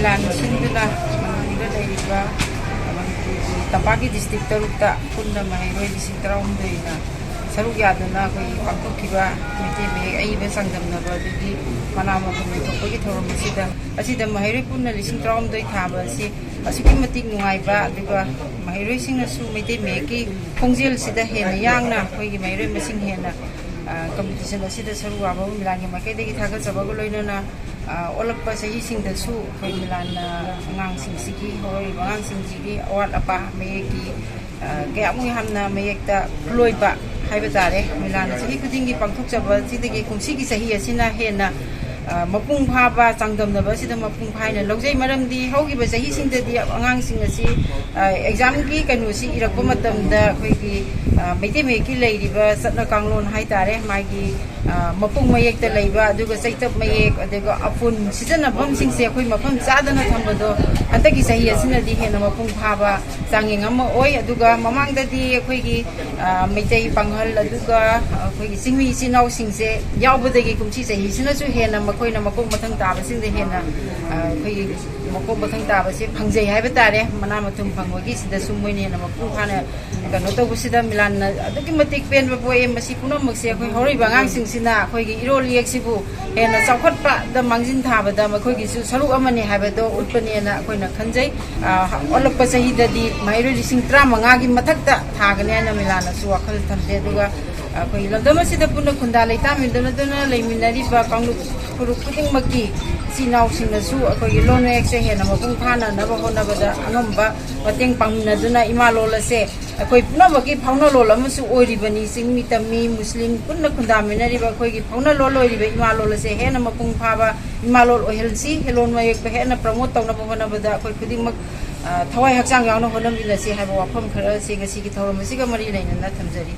MEELAL Sindula Manipuri Tapaki district Tarukta Punda Mahiroi district Traumdoina Saruk Yadana Pakukiba Meitei Mayek Ayba Sangdamnaba Digi Manama Topoki Toromasida Asida Mahiri Puna Lising Traumdoi Tabasi Asuki Matik Nungaiba Diba Mahiri Singasu Meitei Mayeki Kongjil Sida Hena Yangna Hoigi Mahiri Masing Hena competition asida saruaba MEELAL Mayek degi thaga sabago loinana olappa sahi sing da su khoi MEELAL ngang sing sigi hoi ngang sing sigi awat apa Mayeki kaya mu hamna Mayek ta loiba haiba tare MEELAL sahi kudingi pangthok jaba sidagi kumsigi sahi asina hena mapung phaba changdamnaba sida mapung phaina logjai maramdi hogiba sahi singdadi angang sing asi exam gi kanu si irakpa matamda khoigi Meitei Mayek ki leiriba satna kanglon haitare magi mapung Mayek ta leiba aduga saitap Mayek aduga apun sijana bam singse khoi mafam chadana thambado antaki sahi asina di hena mapung phaba changeng ama oi aduga mamangda di khoigi Meitei panghal aduga khoigi singmi sinau singse yaubadagi kumchi sahi sina su hena makoina makok mathang taba singde hena khoigi makok mathang taba se phangjai haiba tare mana mathum phangwagi sida sumoine na mapung phana kano tawsida MEELAL aduki matik pen ba boy masi punamuk se khoi hori bangang sing sina khoigi Erol yeksibu hena chawkhatpa da mangjin thaba da makhoi su saruk amani haiba do utpani na khoina khanjai olappa sahida di mairo lising 35 gi mathakta thagane na MEELAL su wakhal thamje duga khoi lamdama sida punna khunda leita mindana dana leiminari ba kanglu khuruk puting maki sinau singna su khoi lon ek se hena mapung phana na ba hona ba da angamba pateng pangna duna imalol se khoi puna baki phauna lol amasu oiri bani singmi tami muslim punna khunda minari ba khoi gi phauna lol oiri ba imalol se hena mapung phaba imalol ohelsi helon Mayek ba hena promote tawna ba hona ba da khoi khuding mak thawai hakchang yauna honam bila se haiba wafam khara se ga sigi thawram siga mari leina na thamjari